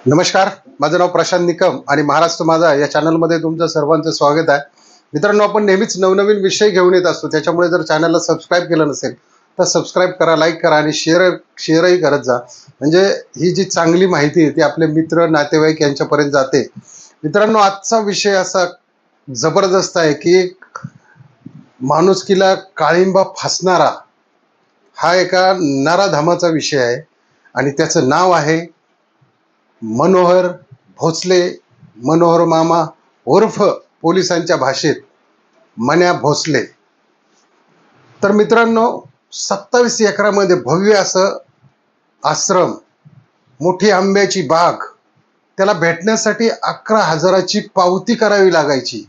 नमस्कार. माझं नाव प्रशांत निकम आणि महाराष्ट्र माझा या चॅनलमध्ये तुमचं सर्वांचं स्वागत आहे. मित्रांनो, आपण नेहमीच नवनवीन विषय घेऊन येत असतो. त्याच्यामुळे जर चॅनलला सबस्क्राईब केलं नसेल तर सबस्क्राईब करा, लाईक करा आणि शेअरही करत जा. म्हणजे ही जी चांगली माहिती आहे ती आपले मित्र नातेवाईक यांच्यापर्यंत जाते. मित्रांनो, आजचा विषय असा जबरदस्त आहे की माणुसकीला काळिंबा फासणारा हा एका नराधमाचा विषय आहे आणि त्याचं नाव आहे मनोहर भोसले. मनोहर मामा उर्फ पोलिसांच्या भाषेत मन्या भोसले. तर मित्रांनो, 27 एकरामध्ये भव्य असं आश्रम, मोठी आंब्याची बाग, त्याला भेटण्यासाठी 11,000ची पावती करावी लागायची.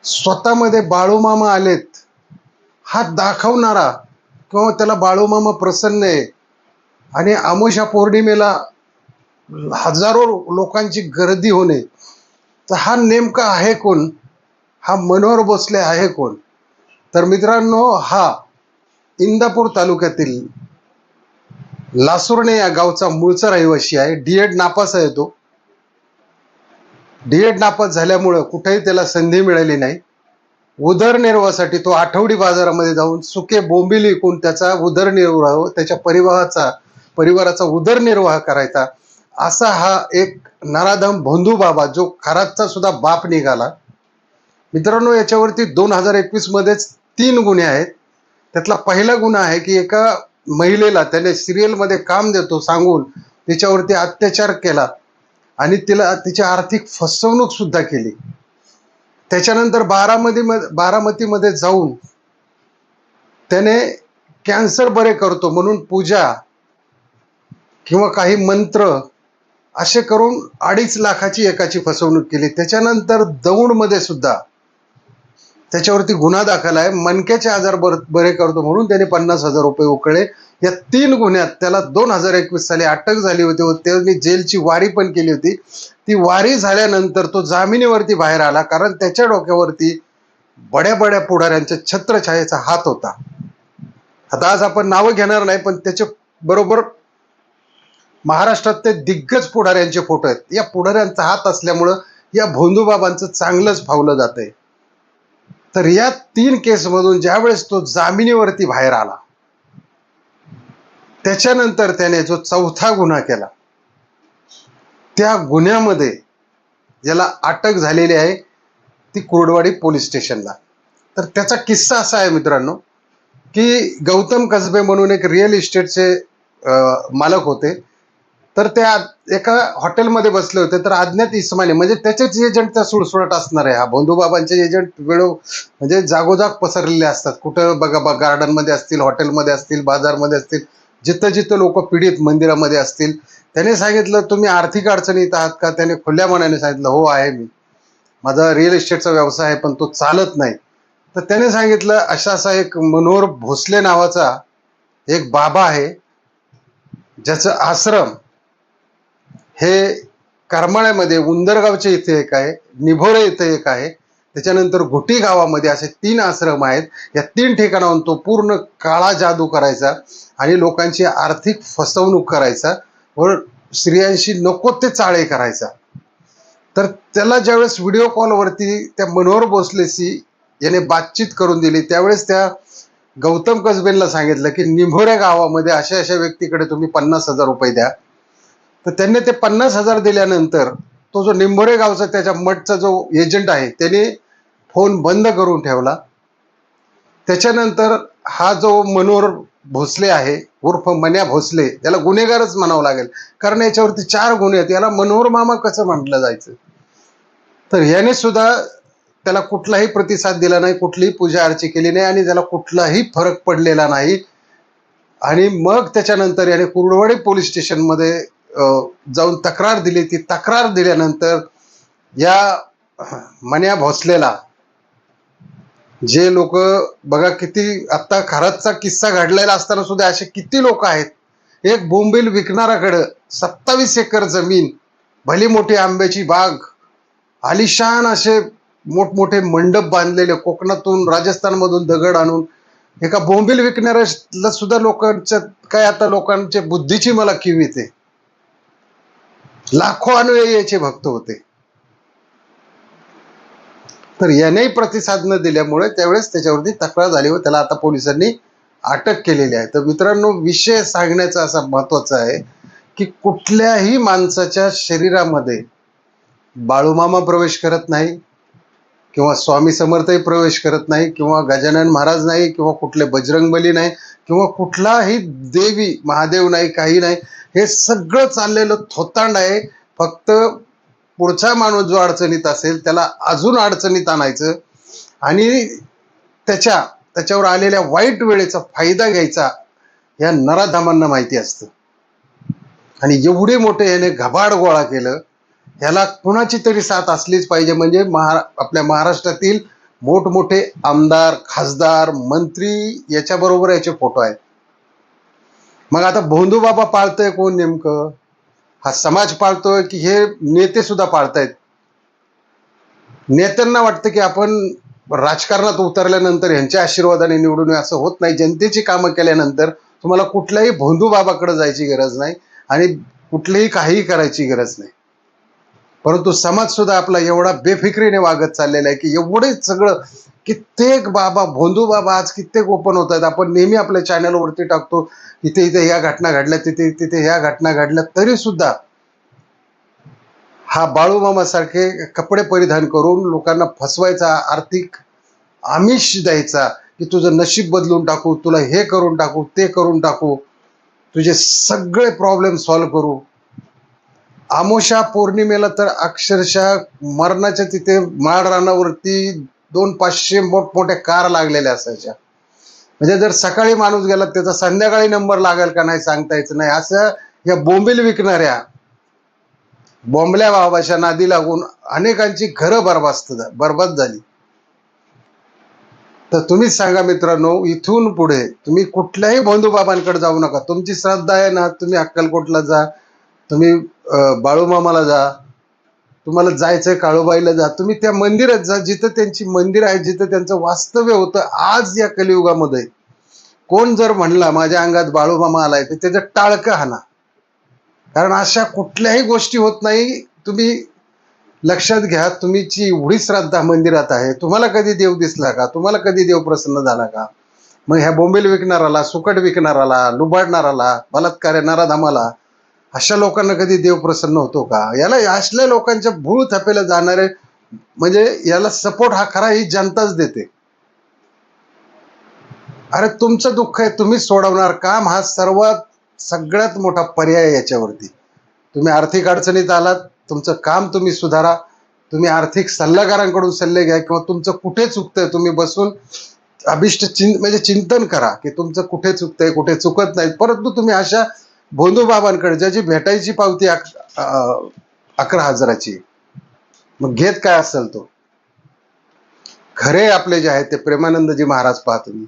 स्वतःमध्ये बाळूमामा आलेत हा दाखवणारा किंवा त्याला बाळूमामा प्रसन्न आहे आणि आमोशा पौर्णिमेला हजारो लोकांची गर्दी होणे, तर हा नेमका आहे कोण? हा मनोहर भोसले आहे कोण? तर मित्रांनो, हा इंदापूर तालुक्यातील लासुर्णे या गावचा मूळचा रहिवासी आहे. डीएड नापास आहे तो. डीएड नापास झाल्यामुळं कुठेही त्याला संधी मिळाली नाही. उदरनिर्वाहासाठी तो आठवडी बाजारामध्ये जाऊन सुके बोंबील विकून त्याचा उदरनिर्वाह, त्याच्या परिवाराचा उदरनिर्वाह करायचा. असा हा एक नराधम भोंदू बाबा, जो खरातचा सुद्धा बाप निघाला. मित्रांनो, याच्यावरती 2021 मध्येच 3 गुन्हे आहेत. त्यातला पहिला गुन्हा आहे की एका महिलेला त्याने सिरियलमध्ये काम देतो सांगून तिच्यावरती अत्याचार केला आणि तिची आर्थिक फसवणूक सुद्धा केली. त्याच्यानंतर बारामतीमध्ये जाऊन त्याने कॅन्सर बरे करतो म्हणून पूजा किंवा काही मंत्र असे करून 2.5 लाखाची एकाची फसवणूक केली. त्याच्यानंतर दौंडमध्ये सुद्धा त्याच्यावरती गुन्हा दाखल आहे. मणक्याचे आजार बरे करतो म्हणून त्याने 50,000 रुपये उकळले. या 3 गुन्ह्यात त्याला 2021 साली अटक झाली होती व त्यांनी जेलची वारी पण केली होती. ती वारी झाल्यानंतर तो जामिनीवरती बाहेर आला, कारण त्याच्या डोक्यावरती बड्या बड्या पुढाऱ्यांच्या छत्रछायेचा हात होता. आता आज आपण नावं घेणार नाही, पण त्याच्या बरोबर महाराष्ट्रात ते दिग्गज पुढाऱ्यांचे फोटो आहेत. या पुढाऱ्यांचा हात असल्यामुळं या भोंदूबाबांचं चांगलंच फावलं जात आहे. तर या 3 केसमधून ज्यावेळेस तो जामिनीवरती बाहेर आला, त्याच्यानंतर त्याने जो 4था गुन्हा केला, त्या गुन्ह्यामध्ये ज्याला अटक झालेली आहे ती कुर्डवाडी पोलीस स्टेशनला. तर त्याचा किस्सा असा आहे मित्रांनो, की गौतम कसबे म्हणून एक रिअल इस्टेटचे मालक होते. तर त्या एका हॉटेलमध्ये बसले होते. तर अज्ञात इसमाने, म्हणजे त्याचेच एजंटचा सुळसुळाट असणार आहे. हा भोंदूबाबांचे एजंट म्हणजे जागोजाग पसरलेले असतात. कुठं बघा, गार्डनमध्ये असतील, हॉटेलमध्ये असतील, बाजारमध्ये असतील, जिथं जिथं लोक पीडित मंदिरामध्ये असतील. त्याने सांगितलं, तुम्ही आर्थिक अडचणीत आहात का? त्याने खुल्या मनाने सांगितलं, हो आहे मी, माझा रिअल इस्टेटचा व्यवसाय आहे पण तो चालत नाही. तर त्याने सांगितलं, असा एक मनोहर भोसले नावाचा एक बाबा आहे, ज्याचं आश्रम हे करमाळ्यामध्ये, उंदरगावच्या इथे एक आहे, निभोरे इथे एक आहे, त्याच्यानंतर घुटी गावामध्ये असे 3 आश्रम आहेत. या 3 ठिकाणाहून तो पूर्ण काळा जादू करायचा आणि लोकांची आर्थिक फसवणूक करायचा व स्त्रियांशी नको ते चाळे करायचा. तर त्याला ज्यावेळेस व्हिडिओ कॉलवरती त्या मनोहर भोसलेशी याने बातचीत करून दिली, त्यावेळेस त्या गौतम कसबेला सांगितलं की निभोरे गावामध्ये अशा अशा व्यक्तीकडे तुम्ही 50,000 रुपये द्या. तर त्यांनी ते 50,000 दिल्यानंतर तो जो निंभोरे गावचा त्याच्या मठचा जो एजंट आहे त्याने फोन बंद करून ठेवला. त्याच्यानंतर हा जो मनोहर भोसले आहे उर्फ मन्या भोसले, त्याला गुन्हेगारच म्हणावं लागेल, कारण याच्यावरती 4 गुन्हे आहेत. याला मनोहर मामा कसं म्हटलं जायचं? तर याने सुद्धा त्याला कुठलाही प्रतिसाद दिला नाही, कुठलीही पूजा अर्ची केली नाही आणि त्याला कुठलाही फरक पडलेला नाही. आणि मग त्याच्यानंतर याने कुर्डवाडी पोलीस स्टेशनमध्ये जाऊन तक्रार दिली. ती तक्रार दिल्यानंतर या मन्या भोसलेला जे लोक, बघा किती, आता खरातचा किस्सा घडलेला असताना सुद्धा असे किती लोक आहेत. एक बोंबील विकणाराकडं 27 एकर जमीन, भली मोठी आंब्याची बाग, आलिशान असे मोठमोठे मंडप बांधलेले, कोकणातून राजस्थानमधून दगड आणून एका बोंबील विकणाऱ्याला सुद्धा लोकांच्या काय, आता लोकांच्या बुद्धीची मला कीव येते. लाखो अनुयायी याचे भक्त होते. तर यानेही प्रतिसाद न दिल्यामुळे त्यावेळेस त्याच्यावरती तक्रार झाली व त्याला आता पोलिसांनी अटक केलेली आहे. तर मित्रांनो, विषय सांगण्याचा असा महत्वाचा आहे की कुठल्याही माणसाच्या शरीरामध्ये बाळूमामा प्रवेश करत नाही, किंवा स्वामी समर्थही प्रवेश करत नाही, किंवा गजानन महाराज नाही, किंवा कुठले बजरंगबली नाही, किंवा कुठलाही देवी महादेव नाही, काही नाही. हे सगळं चाललेलं थोतांड आहे. फक्त पुढचा माणूस जो अडचणीत असेल त्याला अजून अडचणीत आणायचं आणि त्याच्यावर आलेल्या वाईट वेळेचा फायदा घ्यायचा या नराधमांना माहिती असतं. आणि एवढे मोठे याने घबाड गोळा केलं, याला कुणाची तरी साथ असलीच पाहिजे. म्हणजे आपल्या महाराष्ट्रातील मोठमोठे आमदार, खासदार, मंत्री याच्याबरोबर याचे फोटो आहेत. मग आता भोंदू बाबा पाळतोय कोण नेमकं? हा समाज पाळतोय की हे नेते सुद्धा पाळतायत? नेत्यांना वाटतं की आपण राजकारणात उतरल्यानंतर यांच्या आशीर्वादाने निवडून येऊ, असं होत नाही. जनतेची कामं केल्यानंतर तुम्हाला कुठल्याही भोंदू बाबाकडे जायची गरज नाही आणि कुठलीही काहीही करायची गरज नाही. परंतु समाज सुद्धा आपला एवढा बेफिक्रीने वागत चाललेला आहे की एवढेच सगळं कित्येक बाबा, भोंदू बाबा आज कित्येक ओपन होत आहेत. आपण नेहमी आपल्या चॅनलवरती टाकतो, इथे इथे या घटना घडल्या, तिथे तिथे या घटना घडल्या, तरी सुद्धा हा बाळूमामा सारखे कपडे परिधान करून लोकांना फसवायचा, आर्थिक आमिष द्यायचा की तुझं नशीब बदलून टाकू, तुला हे करून टाकू, ते करून टाकू, तुझे सगळे प्रॉब्लेम सॉल्व्ह करू. आमोशा पौर्णिमेला तर अक्षरशः मरणाच्या तिथे माळ रानावरती 200-500 मोठमोठ्या कार लागलेल्या असायच्या. म्हणजे जर सकाळी माणूस गेला त्याचा संध्याकाळी नंबर लागेल का नाही सांगता यायचं नाही. असं या बोंबील विकणाऱ्या बोंबल्या बाबाच्या नादी लागून अनेकांची घरं बरबाद झाली. तर तुम्हीच सांगा मित्रांनो, इथून पुढे तुम्ही कुठल्याही भोंदू बाबांकडे जाऊ नका. तुमची श्रद्धा आहे ना, तुम्ही अक्कलकोटला जा, तुम्ही बाळूमामाला जा, तुम्हाला जायचंय काळूबाईला जा, तुम्ही त्या मंदिरात जा जिथं त्यांची मंदिर आहे, जिथं त्यांचं वास्तव्य होतं. आज या कलियुगामध्ये कोण जर म्हणला माझ्या अंगात बाळूमामा आलाय तर त्याचं टाळकं हाना. कारण अशा कुठल्याही गोष्टी होत नाही. तुम्ही लक्षात घ्या, तुमची एवढी श्रद्धा मंदिरात आहे, तुम्हाला कधी देव दिसला का? तुम्हाला कधी देव प्रसन्न झाला का? मग ह्या बोंबील विकणाराला, सुकट विकणाराला, लुबाडणाराला, बलात्कार नराधमाला, अशा लोकांना कधी देव प्रसन्न होतो का? याला असल्या लोकांच्या भूळ थपेला जाणारे, म्हणजे याला सपोर्ट हा खरा ही जनताच देते. अरे तुमचं दुःख आहे, तुम्ही सोडवणार. काम हा सगळ्यात मोठा पर्याय याच्यावरती. तुम्ही आर्थिक अडचणीत आलात, तुमचं काम तुम्ही सुधारा. तुम्ही आर्थिक सल्लागारांकडून सल्ले घ्या, किंवा तुमचं कुठे चुकतंय तुम्ही बसून म्हणजे चिंतन करा की तुमचं कुठे चुकतंय, कुठे चुकत नाही. परंतु तुम्ही अशा भोंदू बाबांकडे ज्याची भेटायची पावती 11,000ची, मग घेत काय असेल तो? खरे आपले जे आहेत ते प्रेमानंदजी महाराज पहा तुम्ही,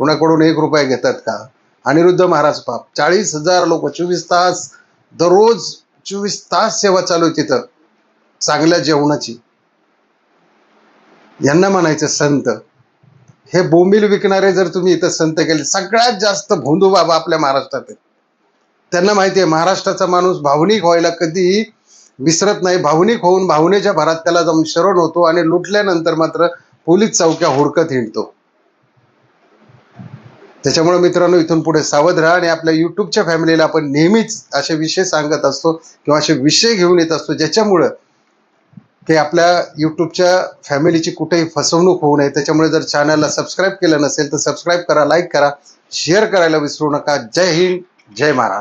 कोणाकडून 1 रुपया घेतात का? अनिरुद्ध महाराज पहा, 40,000 लोक 24 तास, दररोज 24 तास सेवा चालू आहे तिथं चांगल्या जेवणाची. यांना म्हणायचं संत. हे बोंबील विकणारे जर तुम्ही इथं संत केले, सगळ्यात जास्त भोंदू बाबा आपल्या महाराष्ट्रात आहेत. त्यांना माहिती आहे महाराष्ट्राचा माणूस भावनिक व्हायला कधीही विसरत नाही. भावनिक होऊन भावनेच्या भरात त्याला जाऊन शरण होतो आणि लुटल्यानंतर मात्र पोलीस चौक्या हुडकत हिंडतो. त्याच्यामुळे मित्रांनो, इथून पुढे सावध राहा आणि आपल्या युट्यूबच्या फॅमिलीला आपण नेहमीच असे विषय सांगत असतो किंवा असे विषय घेऊन येत असतो ज्याच्यामुळं की आपल्या युट्यूबच्या फॅमिलीची कुठेही फसवणूक होऊ नये. त्याच्यामुळे जर चॅनलला सबस्क्राईब केलं नसेल तर सबस्क्राईब करा, लाईक करा, शेअर करायला विसरू नका. जय हिंद, जय महाराष्ट्र.